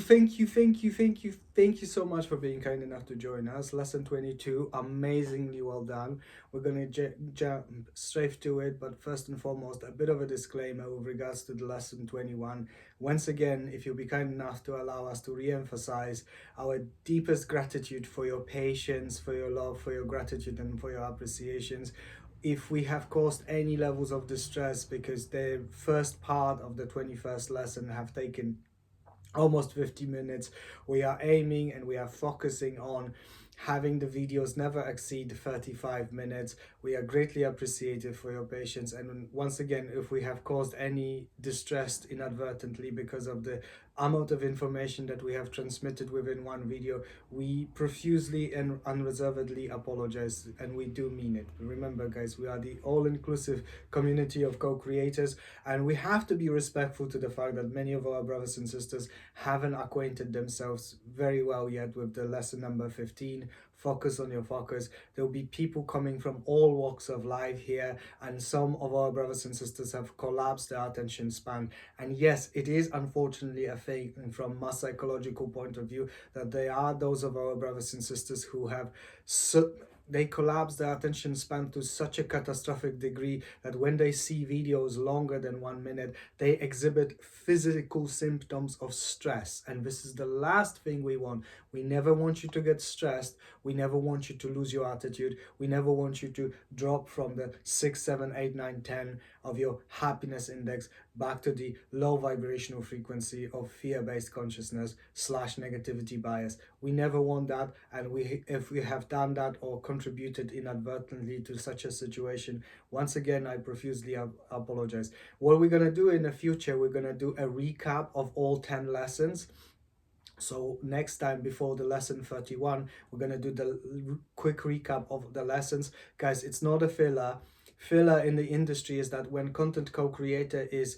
thank you so much for being kind enough to join us. Lesson 22, amazingly well done. We're gonna jump straight to it, but first and foremost, a bit of a disclaimer with regards to the lesson 21. Once again, if you'll be kind enough to allow us to re-emphasize our deepest gratitude for your patience, for your love, for your gratitude, and for your appreciations. If we have caused any levels of distress because the first part of the 21st lesson have taken almost 50 minutes, we are aiming and we are focusing on having the videos never exceed 35 minutes. We are greatly appreciative for your patience, and once again, if we have caused any distress inadvertently because of the amount of information that we have transmitted within one video, we profusely and unreservedly apologize, and we do mean it. Remember guys, we are the all-inclusive community of co-creators, and we have to be respectful to the fact that many of our brothers and sisters haven't acquainted themselves very well yet with the lesson number 15, focus on your focus. There will be people coming from all walks of life here, and some of our brothers and sisters have collapsed their attention span. And yes, it is unfortunately a thing from a psychological point of view that there are those of our brothers and sisters who have they collapse their attention span to such a catastrophic degree that when they see videos longer than 1 minute, they exhibit physical symptoms of stress. And this is the last thing we want. We never want you to get stressed. We never want you to lose your attitude. We never want you to drop from the 6, 7, 8, 9, 10 of your happiness index back to the low vibrational frequency of fear-based consciousness / negativity bias. We never want that, and if we have done that or contributed inadvertently to such a situation, once again I profusely apologize. What we're going to do in the future, we're going to do a recap of all 10 lessons. So next time, before the lesson 31, we're going to do the quick recap of the lessons. Guys, it's not a filler. Filler in the industry is that when content co-creator is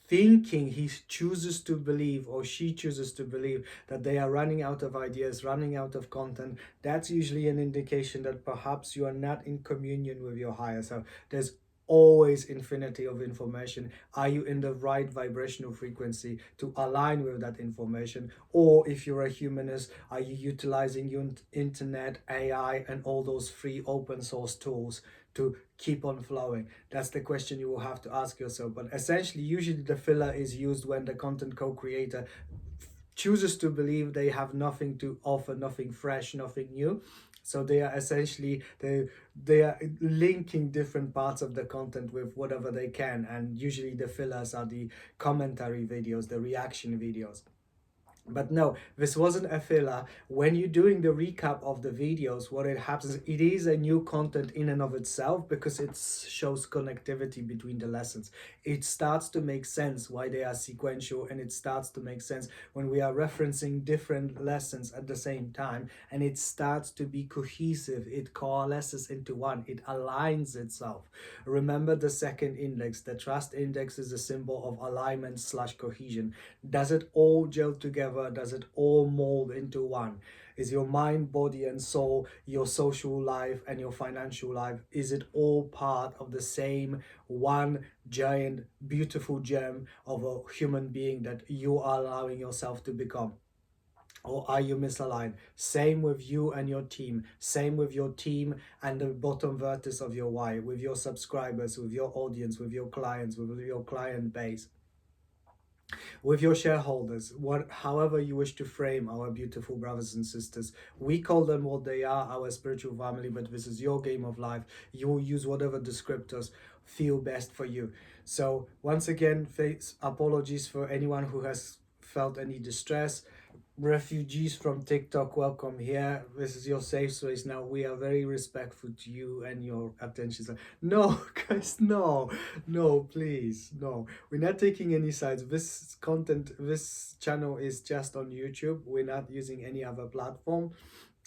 thinking, he chooses to believe, or she chooses to believe, that they are running out of ideas, running out of content, that's usually an indication that perhaps you are not in communion with your higher self. There's always infinity of information. Are you in the right vibrational frequency to align with that information? Or if you're a humanist, are you utilizing your internet, AI, and all those free open source tools to keep on flowing? That's the question you will have to ask yourself. But essentially, usually the filler is used when the content co-creator chooses to believe they have nothing to offer, nothing fresh, nothing new. So they are essentially, they are linking different parts of the content with whatever they can, and usually the fillers are the commentary videos, the reaction videos. But no, this wasn't a filler. When you're doing the recap of the videos, what it happens, it is a new content in and of itself, because it shows connectivity between the lessons. It starts to make sense why they are sequential, and it starts to make sense when we are referencing different lessons at the same time, and it starts to be cohesive. It coalesces into one. It aligns itself. Remember the second index. The trust index is a symbol of alignment / cohesion. Does it all gel together? Does it all mold into one? Is your mind, body, and soul, your social life, and your financial life, is it all part of the same one giant, beautiful gem of a human being that you are allowing yourself to become? Or are you misaligned? Same with you and your team. Same with your team and the bottom vertex of your why, with your subscribers, with your audience, with your clients, with your client base, with your shareholders, however you wish to frame our beautiful brothers and sisters. We call them what they are, our spiritual family, but this is your game of life. You will use whatever descriptors feel best for you. So once again, apologies for anyone who has felt any distress. Refugees from TikTok, welcome here. This is your safe space now. We are very respectful to you and your attention. No, guys, no, please, no. We're not taking any sides. This content, this channel is just on YouTube. We're not using any other platform.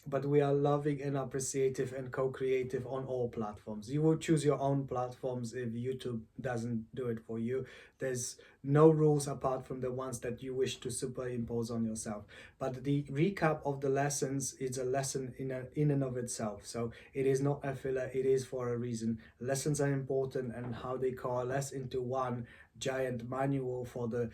But we are loving and appreciative and co-creative on all platforms. You will choose your own platforms if YouTube doesn't do it for you. There's no rules apart from the ones that you wish to superimpose on yourself. But the recap of the lessons is a lesson in and of itself. So it is not a filler, it is for a reason. Lessons are important, and how they coalesce into one giant manual for the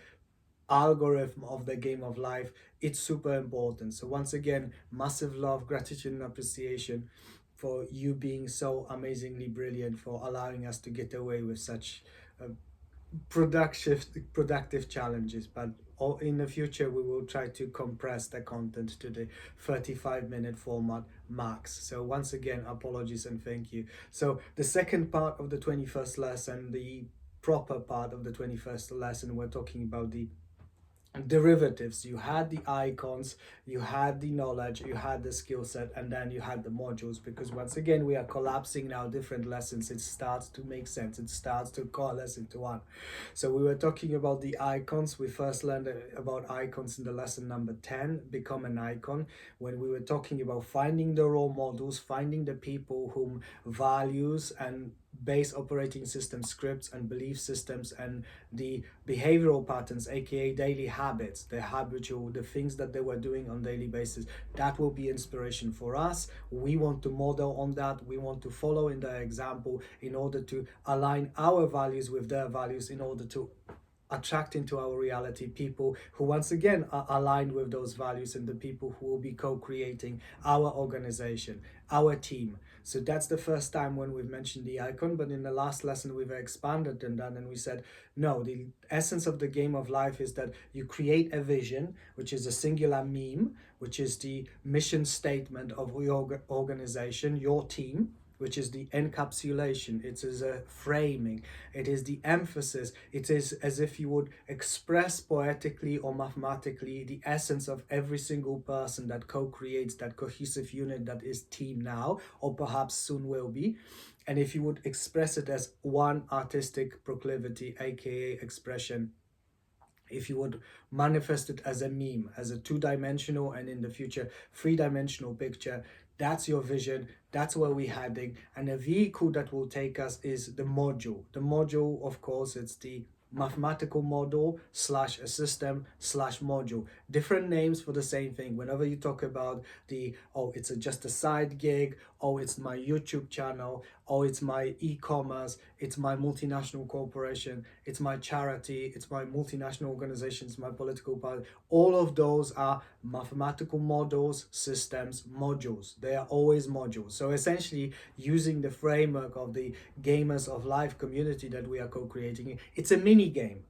algorithm of the game of life, it's super important. So once again, massive love, gratitude, and appreciation for you being so amazingly brilliant, for allowing us to get away with such uh, productive challenges. But in the future we will try to compress the content to the 35-minute format max. So once again, apologies and thank you. So the second part of the 21st lesson, the proper part of the 21st lesson, we're talking about the derivatives. You had the icons, you had the knowledge, you had the skill set, and then you had the modules, because once again we are collapsing now different lessons. It starts to make sense, it starts to coalesce into one. So we were talking about the icons. We first learned about icons in the lesson number 10, become an icon, when we were talking about finding the role models, finding the people whom values and base operating system scripts and belief systems and the behavioral patterns, aka daily habits, the habitual, the things that they were doing on daily basis, that will be inspiration for us. We want to model on that, we want to follow in their example in order to align our values with their values, in order to attract into our reality people who once again are aligned with those values, and the people who will be co-creating our organization, our team. So that's the first time when we've mentioned the icon. But in the last lesson we've expanded on that, and we said no, the essence of the game of life is that you create a vision, which is a singular meme, which is the mission statement of your organization, your team, which is the encapsulation. It is a framing, it is the emphasis. It is as if you would express poetically or mathematically the essence of every single person that co-creates that cohesive unit that is team now, or perhaps soon will be. And if you would express it as one artistic proclivity, aka expression, if you would manifest it as a meme, as a two-dimensional, and in the future three-dimensional picture, that's your vision, that's where we're heading. And a vehicle that will take us is the module. The module, of course, it's the mathematical model slash a system slash module. Different names for the same thing. Whenever you talk about the, oh, it's just a side gig, oh, it's my YouTube channel, oh, it's my e-commerce, it's my multinational corporation, it's my charity, it's my multinational organization, it's my political party. All of those are mathematical models, systems, modules. They are always modules. So essentially, using the framework of the gamers of life community that we are co-creating, it's a mini game.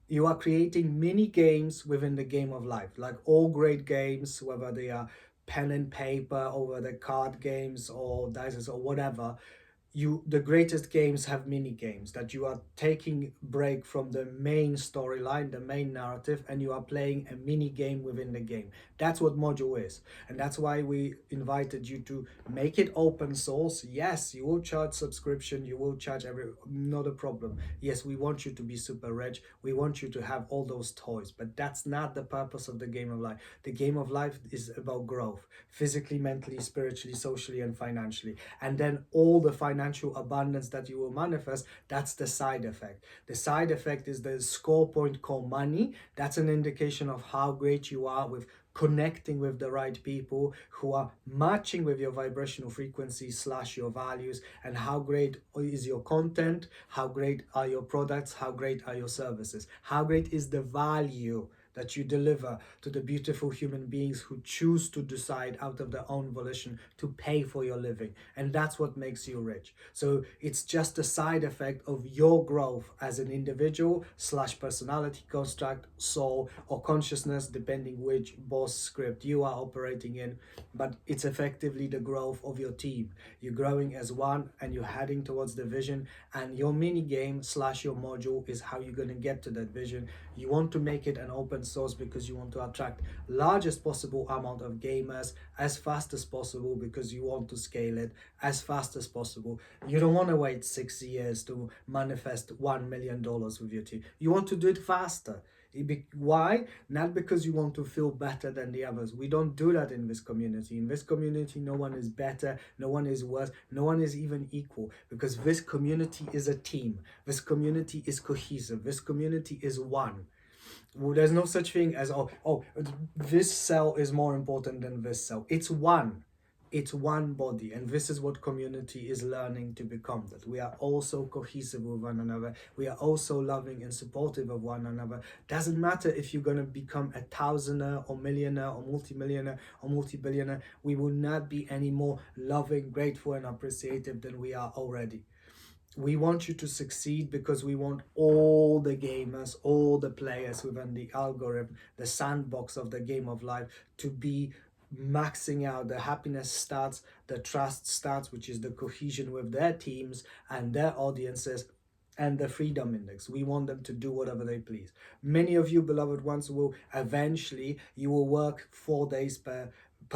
You are creating mini games within the game of life, like all great games, whether they are pen and paper, or the card games or dice or whatever. The greatest games have mini games that you are taking break from the main storyline, the main narrative, and you are playing a mini game within the game. That's what module is, and that's why we invited you to make it open source. Yes, you will charge subscription, you will charge not a problem. Yes, we want you to be super rich, we want you to have all those toys, but that's not the purpose of the game of life. The game of life is about growth, physically, mentally, spiritually, socially, and financially. And then all the financial abundance that you will manifest, that's the side effect. The side effect is the score point called money. That's an indication of how great you are with connecting with the right people who are matching with your vibrational frequency slash your values, and how great is your content, how great are your products, how great are your services, how great is the value that you deliver to the beautiful human beings who choose to decide out of their own volition to pay for your living. And that's what makes you rich. So it's just a side effect of your growth as an individual slash personality construct, soul, or consciousness, depending which boss script you are operating in. But it's effectively the growth of your team. You're growing as one and you're heading towards the vision, and your mini game slash your module is how you're going to get to that vision. You want to make it an open source because you want to attract largest possible amount of gamers as fast as possible, because you want to scale it as fast as possible. You don't want to wait 6 years to manifest $1 million with your team. You want to do it faster. Why? Not because you want to feel better than the others. We don't do that in this community. In this community, no one is better, no one is worse, no one is even equal, because this community is a team. This community is cohesive. This community is one. Well, there's no such thing as, oh, this cell is more important than this cell. It's one. It's one body, and this is what community is learning to become, that we are also cohesive with one another, we are also loving and supportive of one another. Doesn't matter if you're going to become a thousander or millionaire or multimillionaire or multi-billionaire, we will not be any more loving, grateful and appreciative than we are already. We want you to succeed because we want all the gamers, all the players within the algorithm, the sandbox of the game of life, to be maxing out. The happiness starts, the trust starts, which is the cohesion with their teams and their audiences, and the freedom index. We want them to do whatever they please. Many of you, beloved ones, will eventually, you will work 4 days per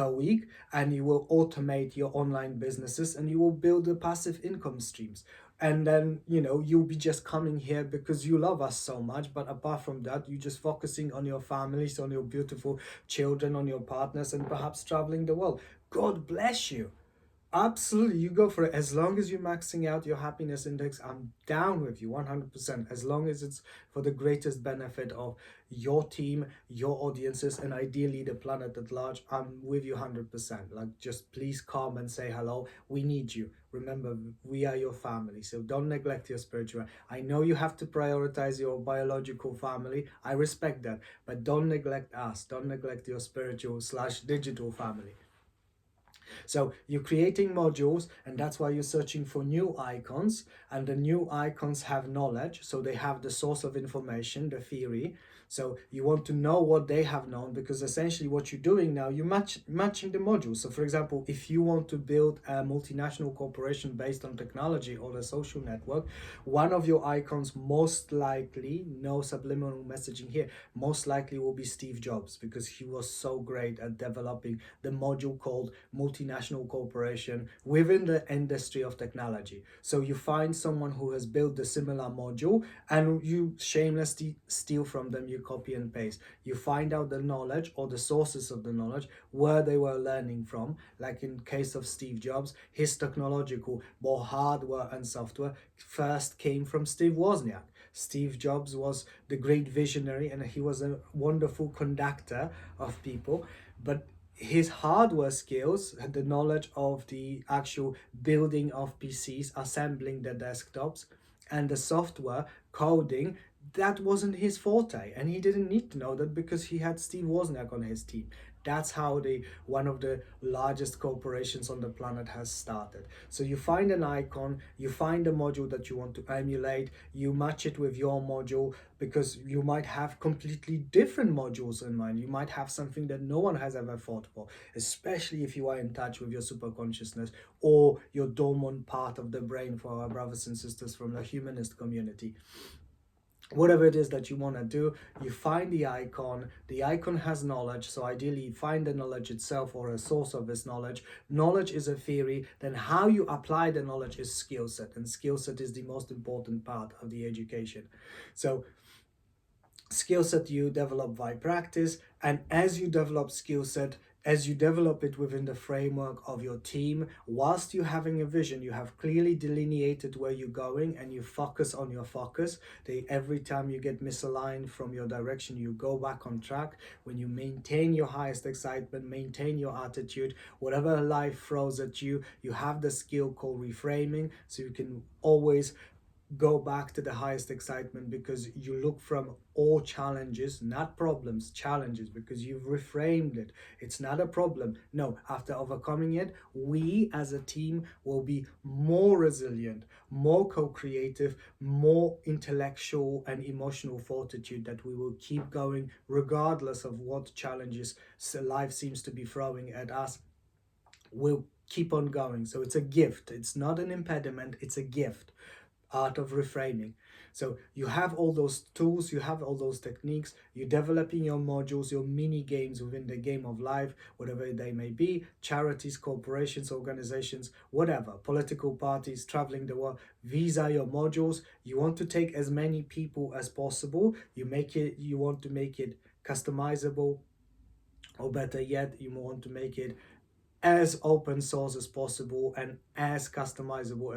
week, and you will automate your online businesses, and you will build the passive income streams. And then, you'll be just coming here because you love us so much, but apart from that, you're just focusing on your families, on your beautiful children, on your partners, and perhaps traveling the world. God bless you. Absolutely, you go for it. As long as you're maxing out your happiness index, I'm down with you 100%. As long as it's for the greatest benefit of your team, your audiences, and ideally the planet at large, I'm with you 100%. Like, just please come and say hello. We need you. Remember, we are your family, so don't neglect your spiritual. I know you have to prioritize your biological family. I respect that, but don't neglect us. Don't neglect your spiritual slash digital family. So you're creating modules, and that's why you're searching for new icons, and the new icons have knowledge, so they have the source of information, the theory. So you want to know what they have known, because essentially what you're doing now, you're matching the modules. So for example, if you want to build a multinational corporation based on technology or a social network, one of your icons, most likely, no subliminal messaging here, most likely will be Steve Jobs, because he was so great at developing the module called multinational corporation within the industry of technology. So you find someone who has built a similar module, and you shamelessly steal from them, you copy and paste. You find out the knowledge or the sources of the knowledge, where they were learning from. Like in case of Steve Jobs, his technological, both hardware and software, first came from Steve Wozniak. Steve Jobs was the great visionary, and he was a wonderful conductor of people, but his hardware skills, the knowledge of the actual building of PCs, assembling the desktops, and the software coding, that wasn't his forte, and he didn't need to know that because he had Steve Wozniak on his team. That's how the one of the largest corporations on the planet has started. So you find an icon, you find a module that you want to emulate, you match it with your module, because you might have completely different modules in mind. You might have something that no one has ever thought for, especially if you are in touch with your superconsciousness or your dormant part of the brain, for our brothers and sisters from the humanist community. Whatever it is that you want to do, you find the icon has knowledge, so ideally you find the knowledge itself or a source of this knowledge. Knowledge is a theory, then how you apply the knowledge is skill set, and skill set is the most important part of the education. So skill set you develop by practice, and as you develop skill set, as you develop it within the framework of your team, whilst you're having a vision, you have clearly delineated where you're going, and you focus on your focus. Every time you get misaligned from your direction, you go back on track. When you maintain your highest excitement, maintain your attitude, whatever life throws at you, you have the skill called reframing, so you can always go back to the highest excitement, because you look from all challenges, not problems, challenges, because you've reframed it. It's not a problem. No, after overcoming it, we as a team will be more resilient, more co-creative, more intellectual and emotional fortitude, that we will keep going regardless of what challenges life seems to be throwing at us. We'll keep on going. So it's a gift. It's not an impediment, it's a gift. Art of reframing. So you have all those tools, you have all those techniques, you're developing your modules, your mini games within the game of life, whatever they may be, charities, corporations, organizations, whatever, political parties, traveling the world. These are your modules. You want to take as many people as possible. You want to make it customizable, or better yet, you want to make it as open source as possible and as customizable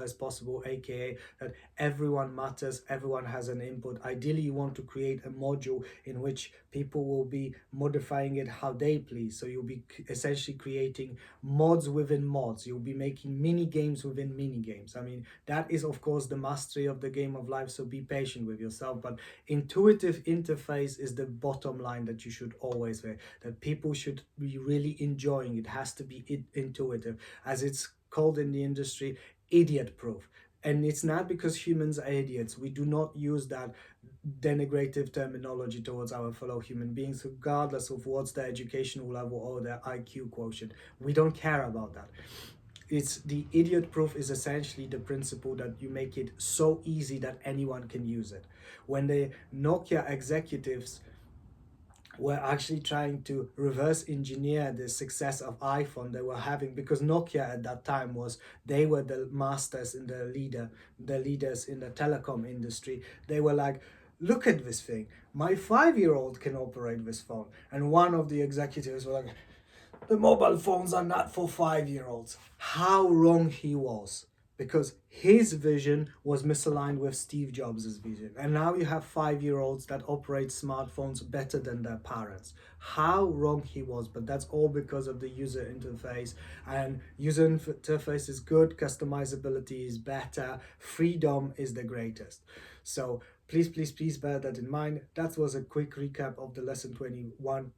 as possible, aka that everyone matters, everyone has an input. Ideally, you want to create a module in which people will be modifying it how they please. So you'll be essentially creating mods within mods. You'll be making mini games within mini games. I mean, that is of course the mastery of the game of life, so be patient with yourself. But intuitive interface is the bottom line that you should always wear, that people should be really enjoying. It has to be intuitive, as it's called in the industry, idiot proof. And it's not because humans are idiots. We do not use that denigrative terminology towards our fellow human beings, regardless of what's their educational level or their IQ quotient. We don't care about that. It's the idiot proof is essentially the principle that you make it so easy that anyone can use it. When the Nokia executives were actually trying to reverse engineer the success of iPhone they were having, because Nokia at that time was, they were the masters in the leaders in the telecom industry. They were like, look at this thing, my 5-year-old can operate this phone. And one of the executives were like, the mobile phones are not for 5-year-olds. How wrong he was, because his vision was misaligned with Steve Jobs' vision. And now you have 5-year-olds that operate smartphones better than their parents. How wrong he was, but that's all because of the user interface. And user interface is good, customizability is better, freedom is the greatest. So please, please, please bear that in mind. That was a quick recap of the lesson 21.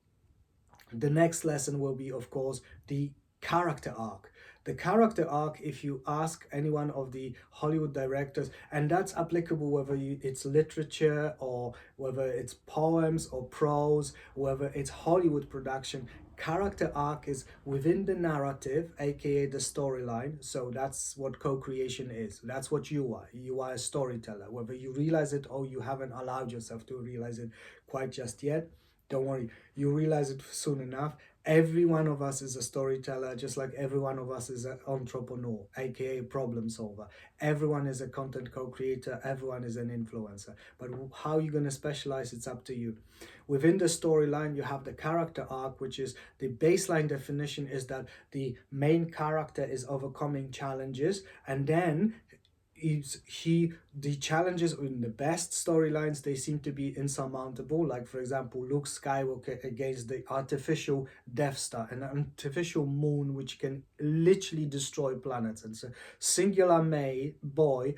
The next lesson will be, of course, the character arc. The character arc, if you ask any one of the Hollywood directors, and that's applicable whether it's literature or whether it's poems or prose, whether it's Hollywood production, character arc is within the narrative, aka the storyline. So that's what co-creation is. That's what you are. You are a storyteller. Whether you realize it or you haven't allowed yourself to realize it quite just yet, don't worry, you realize it soon enough. Every one of us is a storyteller, just like every one of us is an entrepreneur, aka problem solver. Everyone is a content co-creator, everyone is an influencer. But how you're going to specialize, it's up to you. Within the storyline, you have the character arc, which is the baseline definition is that the main character is overcoming challenges, and then the challenges in the best storylines, they seem to be insurmountable. Like for example, Luke Skywalker against the artificial Death Star, an artificial moon which can literally destroy planets. And so singular boy,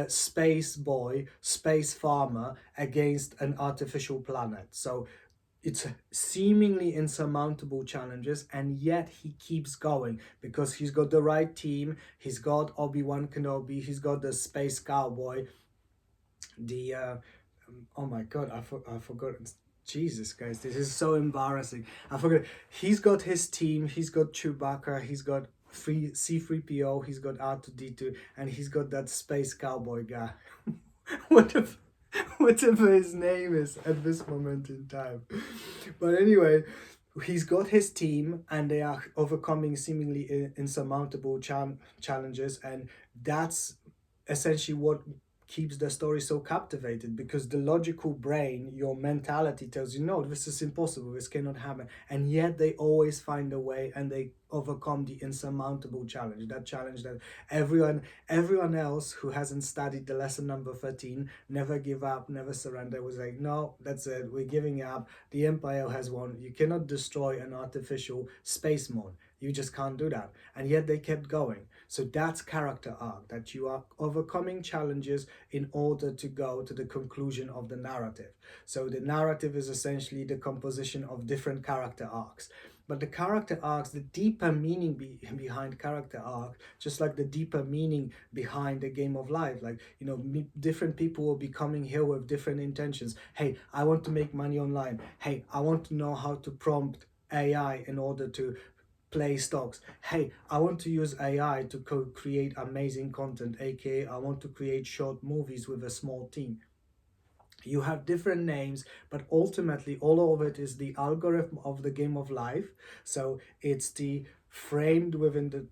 space boy, space farmer against an artificial planet. So it's seemingly insurmountable challenges, and yet he keeps going because he's got the right team. He's got Obi-Wan Kenobi, he's got the space cowboy, the oh my god, I forgot. Jesus guys, this is so embarrassing. I forgot. He's got his team, he's got Chewbacca, he's got C3PO, he's got R2D2, and he's got that space cowboy guy. whatever whatever his name is at this moment in time. But anyway, he's got his team and they are overcoming seemingly insurmountable challenges, and that's essentially what keeps the story so captivated, because the logical brain, your mentality tells you no, this is impossible, this cannot happen, and yet they always find a way and they overcome the insurmountable challenge, that challenge that everyone else who hasn't studied the lesson number 13, never give up, never surrender, was like, no, that's it, we're giving up, the empire has won, you cannot destroy an artificial space moon, you just can't do that. And yet they kept going. So that's character arc, that you are overcoming challenges in order to go to the conclusion of the narrative. So the narrative is essentially the composition of different character arcs. But the character arcs, the deeper meaning behind character arc, just like the deeper meaning behind the game of life, like, you know, different people will be coming here with different intentions. Hey, I want to make money online. Hey, I want to know how to prompt AI in order to play stocks. Hey, I want to use AI to create amazing content, aka I want to create short movies with a small team. You have different names, but ultimately all of it is the algorithm of the game of life. So it's the framed within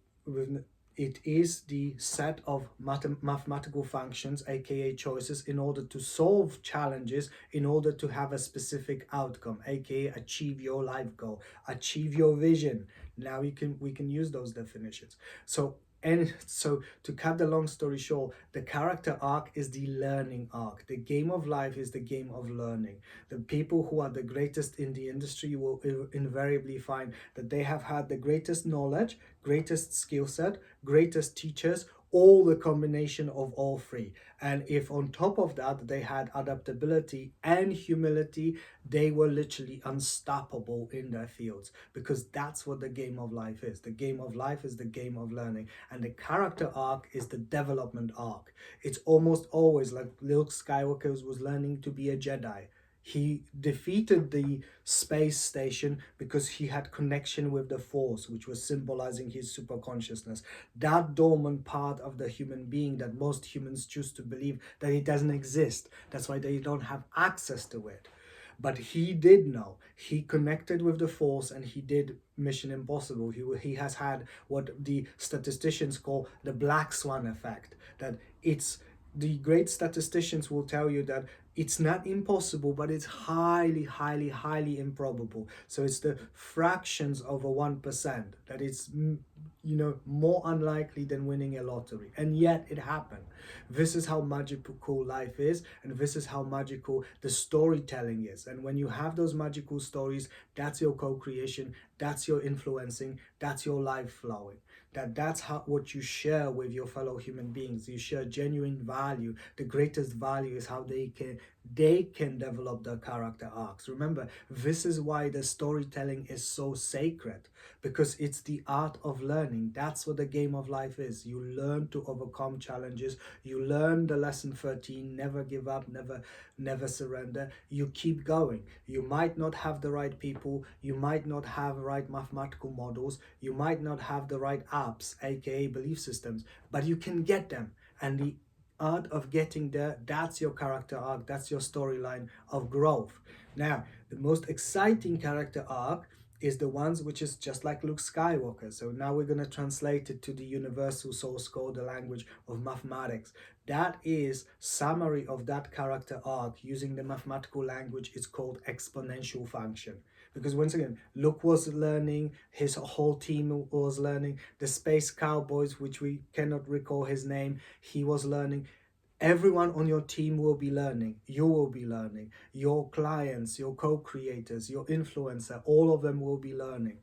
it is the set of mathematical functions, aka choices, in order to solve challenges, in order to have a specific outcome, aka achieve your life goal, achieve your vision. Now we can use those definitions. So And so, to cut the long story short, the character arc is the learning arc. The game of life is the game of learning. The people who are the greatest in the industry will invariably find that they have had the greatest knowledge, greatest skill set, greatest teachers, all the combination of all three. And if on top of that they had adaptability and humility, they were literally unstoppable in their fields, because that's what the game of life is. The game of life is the game of learning, and the character arc is the development arc. It's almost always like Luke Skywalker was learning to be a Jedi. He defeated the space station because he had connection with the Force, which was symbolizing his superconsciousness. That dormant part of the human being that most humans choose to believe that it doesn't exist. That's why they don't have access to it. But he did know. He connected with the Force and he did Mission Impossible. He has had what the statisticians call the black swan effect. That it's the great statisticians will tell you that it's not impossible, but it's highly, highly, highly improbable. So it's the fractions of a 1% that it's, more unlikely than winning a lottery. And yet it happened. This is how magical life is, and this is how magical the storytelling is. And when you have those magical stories, that's your co-creation, that's your influencing, that's your life flowing. That's how what you share with your fellow human beings. You share genuine value. The greatest value is how they can develop their character arcs. Remember, this is why the storytelling is so sacred, because it's the art of learning. That's what the game of life is. You learn to overcome challenges. You learn the lesson 13, never give up, never surrender. You keep going. You might not have the right people, you might not have right mathematical models, you might not have the right apps, aka belief systems, but you can get them. And the art of getting there, that's your character arc, that's your storyline of growth. Now, the most exciting character arc is the ones which is just like Luke Skywalker. So now we're going to translate it to the universal source code, the language of mathematics. That is summary of that character arc using the mathematical language. It's called exponential function. Because once again, Luke was learning, his whole team was learning, the space cowboys, which we cannot recall his name, he was learning. Everyone on your team will be learning. You will be learning. Your clients, your co-creators, your influencer, all of them will be learning.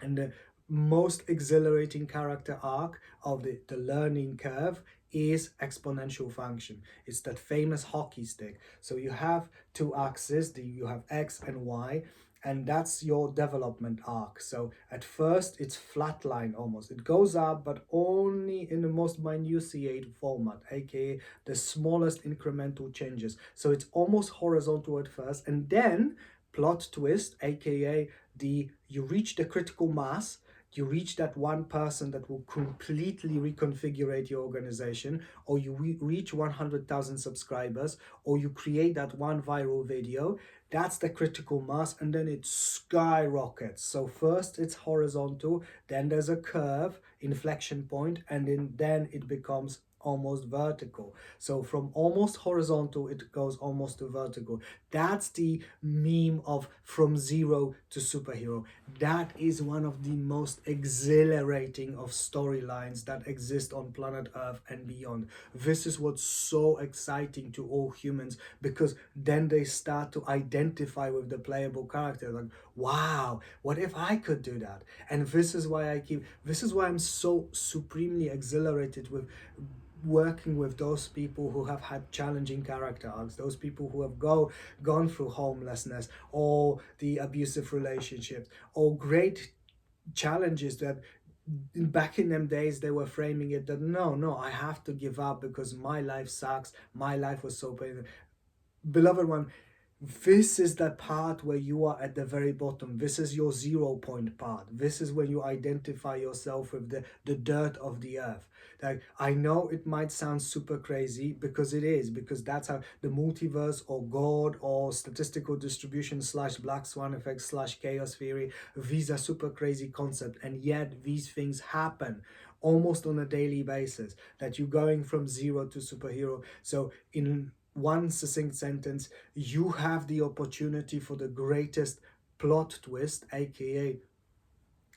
And the most exhilarating character arc of the learning curve is exponential function. It's that famous hockey stick. So you have two axes, you have X and Y, and that's your development arc. So at first it's flatline almost. It goes up, but only in the most minutiated format, aka the smallest incremental changes. So it's almost horizontal at first, and then plot twist, aka you reach the critical mass, you reach that one person that will completely reconfigure your organization, or you reach 100,000 subscribers, or you create that one viral video. That's the critical mass, and then it skyrockets. So first it's horizontal, then there's a curve, inflection point, and then it becomes almost vertical. So from almost horizontal, it goes almost to vertical. That's the meme of from zero to superhero. That is one of the most exhilarating of storylines that exist on planet Earth and beyond. This is what's so exciting to all humans, because then they start to identify with the playable character. Like, wow, what if I could do that? And this is why I'm so supremely exhilarated with working with those people who have had challenging character arcs, those people who have gone through homelessness or the abusive relationships or great challenges that back in them days they were framing it that no, I have to give up because my life sucks, my life was so painful. Beloved one, this is the part where you are at the very bottom. This is your 0 point part. This is when you identify yourself with the dirt of the earth. Like, I know it might sound super crazy, because it is, because that's how the multiverse or God or statistical distribution slash black swan effect slash chaos theory, these are super crazy concepts, and yet these things happen almost on a daily basis, that you're going from zero to superhero. So in one succinct sentence, you have the opportunity for the greatest plot twist, aka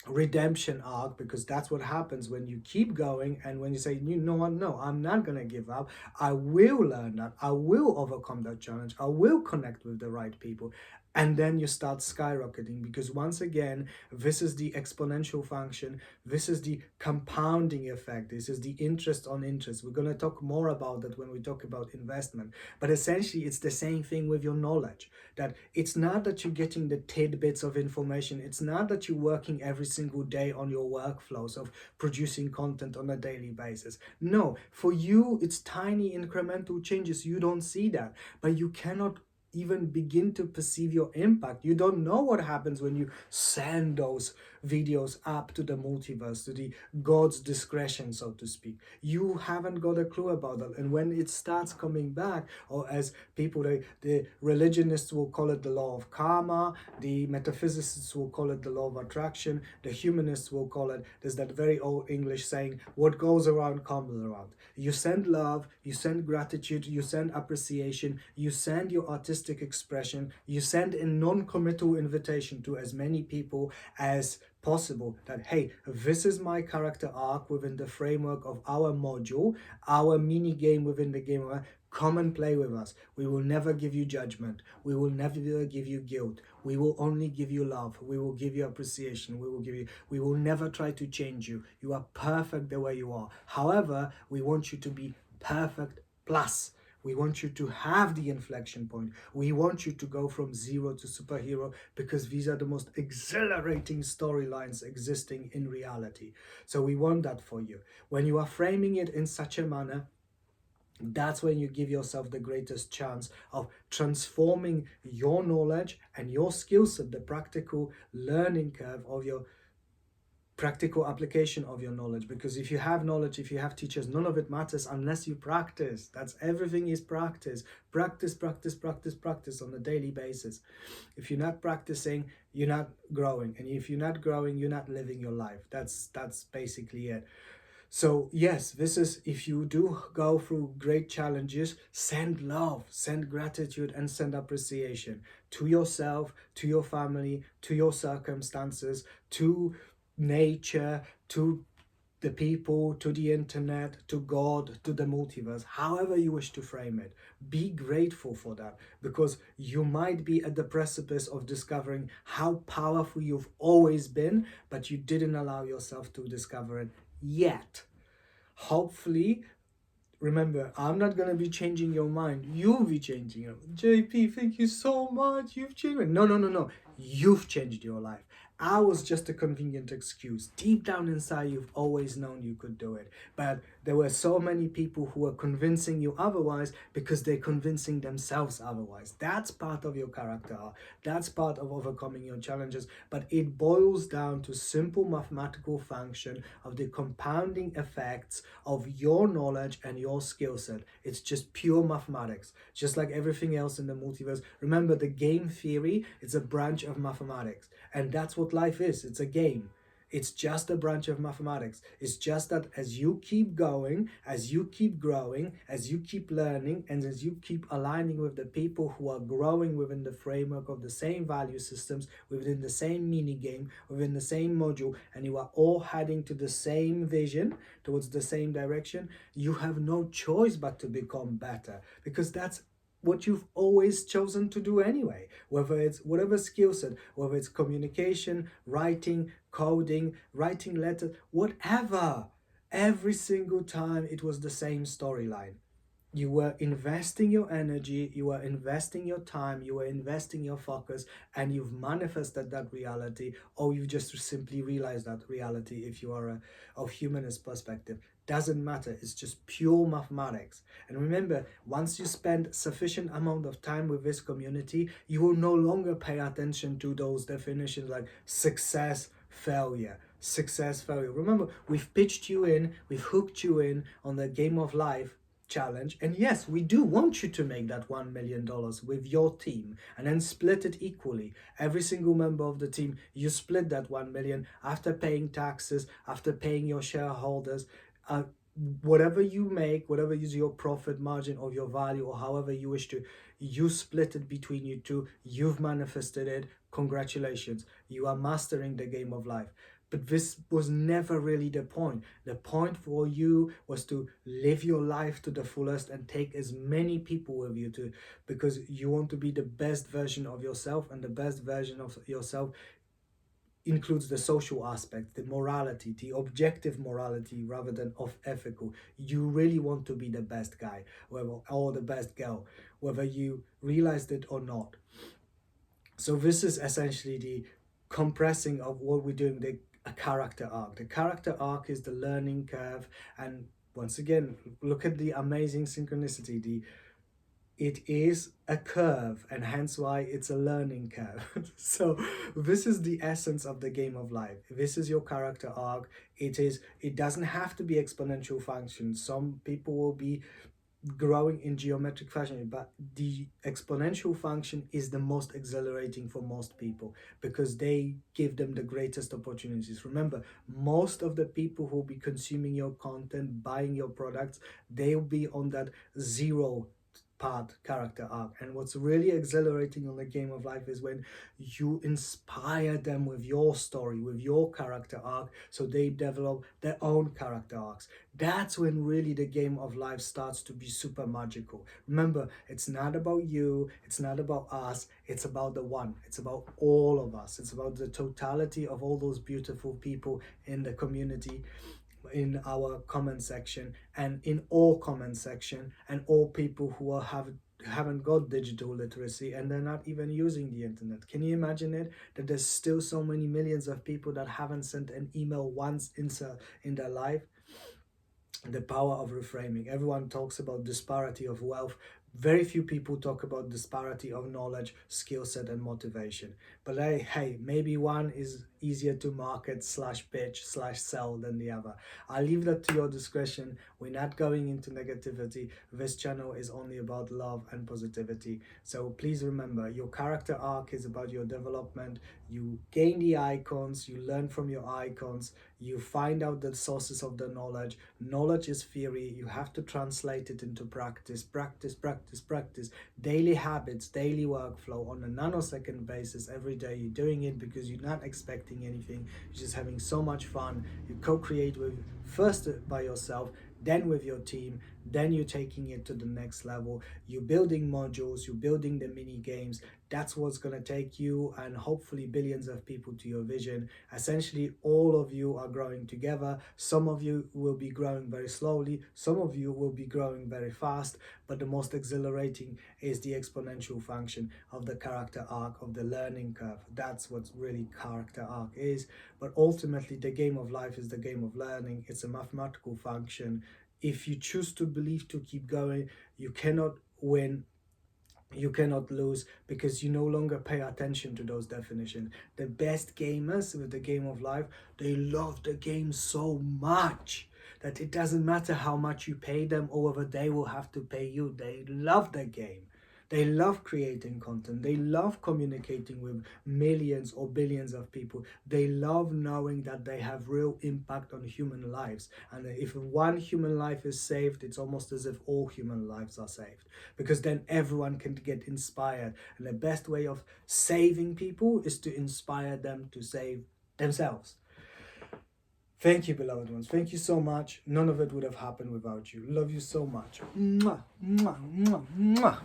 redemption arc, because that's what happens when you keep going, and when you say, you know what, no, I'm not going to give up. I will learn that, I will overcome that challenge, I will connect with the right people. And then you start skyrocketing, because once again, this is the exponential function, this is the compounding effect, this is the interest on interest. We're going to talk more about that when we talk about investment. But essentially it's the same thing with your knowledge, that it's not that you're getting the tidbits of information, it's not that you're working every single day on your workflows of producing content on a daily basis. No, for you it's tiny incremental changes, you don't see that, but you cannot even begin to perceive your impact. You don't know what happens when you send those videos up to the multiverse, to the God's discretion, so to speak. You haven't got a clue about that. And when it starts coming back, or as people, the religionists will call it the law of karma, the metaphysicists will call it the law of attraction, the humanists will call it, there's that very old English saying, what goes around comes around. You send love, you send gratitude, you send appreciation, you send your artistic expression, you send a non-committal invitation to as many people as possible, that hey, this is my character arc within the framework of our module, our mini game within the game. Come and play with us. We will never give you judgment, we will never give you guilt, we will only give you love, we will give you appreciation, we will never try to change you. You are perfect the way you are. However, we want you to be perfect plus. We want you to have the inflection point. We want you to go from zero to superhero, because these are the most exhilarating storylines existing in reality. So we want that for you. When you are framing it in such a manner, that's when you give yourself the greatest chance of transforming your knowledge and your skill set, the practical learning curve of your practical application of your knowledge. Because if you have knowledge, if you have teachers, none of it matters unless you practice. That's everything, is practice. Practice, practice, practice, practice on a daily basis. If you're not practicing, you're not growing, and if you're not growing, you're not living your life. That's basically it. So yes, this is, if you do go through great challenges, send love, send gratitude, and send appreciation to yourself, to your family, to your circumstances, to nature, to the people, to the internet, to God, to the multiverse, however you wish to frame it. Be grateful for that, because you might be at the precipice of discovering how powerful you've always been, but you didn't allow yourself to discover it yet. Hopefully, remember, I'm not going to be changing your mind. You'll be changing it. JP, thank you so much. You've changed it. No, no, no, no. You've changed your life. I was just a convenient excuse. Deep down inside, you've always known you could do it. But there were so many people who were convincing you otherwise, because they're convincing themselves otherwise. That's part of your character. That's part of overcoming your challenges. But it boils down to simple mathematical function of the compounding effects of your knowledge and your skill set. It's just pure mathematics, just like everything else in the multiverse. Remember, the game theory is a branch of mathematics, and that's what life is. It's a game. It's just a branch of mathematics. It's just that as you keep going, as you keep growing, as you keep learning, and as you keep aligning with the people who are growing within the framework of the same value systems, within the same mini game, within the same module, and you are all heading to the same vision, towards the same direction, you have no choice but to become better, because that's what you've always chosen to do anyway. Whether it's whatever skill set, whether it's communication, writing, coding, writing letters, whatever, every single time it was the same storyline. You were investing your energy, you were investing your time, you were investing your focus, and you've manifested that reality, or you just simply realized that reality. If you are of humanist perspective, doesn't matter. It's just pure mathematics. And remember, once you spend sufficient amount of time with this community, you will no longer pay attention to those definitions like success, failure, success, failure. Remember, we've pitched you in, we've hooked you in on the game of life challenge, and yes, we do want you to make that $1 million with your team, and then split it equally. Every single member of the team, you split that 1 million after paying taxes, after paying your shareholders. uh, Whatever you make, whatever is your profit margin or your value, or however you wish to, you split it between you two. You've manifested it. Congratulations, you are mastering the game of life. But this was never really the point. The point for you was to live your life to the fullest and take as many people with you, to because you want to be the best version of yourself, and the best version of yourself includes the social aspect, the morality, the objective morality rather than of ethical. You really want to be the best guy, or the best girl, whether you realized it or not. So this is essentially the compressing of what we're doing, the a character arc. The character arc is the learning curve, and once again, look at the amazing synchronicity. The it is a curve, and hence why it's a learning curve. So this is the essence of the game of life. This is your character arc. It doesn't have to be exponential function. Some people will be growing in geometric fashion, but the exponential function is the most exhilarating for most people because they give them the greatest opportunities. Remember, most of the people who will be consuming your content, buying your products, they'll be on that zero part character arc. And what's really exhilarating on the game of life is when you inspire them with your story, with your character arc, so they develop their own character arcs. That's when really the game of life starts to be super magical. Remember, it's not about you, it's not about us, it's about the one, it's about all of us, it's about the totality of all those beautiful people in the community, in our comment section, and in all comment section, and all people who haven't got digital literacy and they're not even using the internet. Can you imagine it, that there's still so many millions of people that haven't sent an email once in their life? The power of reframing. Everyone talks about disparity of wealth. Very few people talk about disparity of knowledge, skill set, and motivation. But hey, maybe one is easier to market slash pitch slash sell than the other. I'll leave that to your discretion. We're not going into negativity. This channel is only about love and positivity. So please remember, your character arc is about your development. You gain the icons, you learn from your icons, you find out the sources of the knowledge. Knowledge is theory. You have to translate it into practice, practice, practice, practice. Daily habits, daily workflow on a nanosecond basis every day. You're doing it because you're not expecting anything. You're just having so much fun. You co-create with first by yourself, then with your team, then you're taking it to the next level. You're building modules, you're building the mini games. That's what's going to take you and hopefully billions of people to your vision. Essentially, all of you are growing together. Some of you will be growing very slowly, some of you will be growing very fast, but the most exhilarating is the exponential function of the character arc, of the learning curve. That's what really character arc is. But ultimately, the game of life is the game of learning. It's a mathematical function. If you choose to believe, to keep going, you cannot win, you cannot lose, because you no longer pay attention to those definitions. The best gamers with the game of life, they love the game so much that it doesn't matter how much you pay them or whether they will have to pay you. They love the game. They love creating content. They love communicating with millions or billions of people. They love knowing that they have real impact on human lives. And if one human life is saved, it's almost as if all human lives are saved, because then everyone can get inspired. And the best way of saving people is to inspire them to save themselves. Thank you, beloved ones. Thank you so much. None of it would have happened without you. Love you so much. Mwah, mwah, mwah, mwah.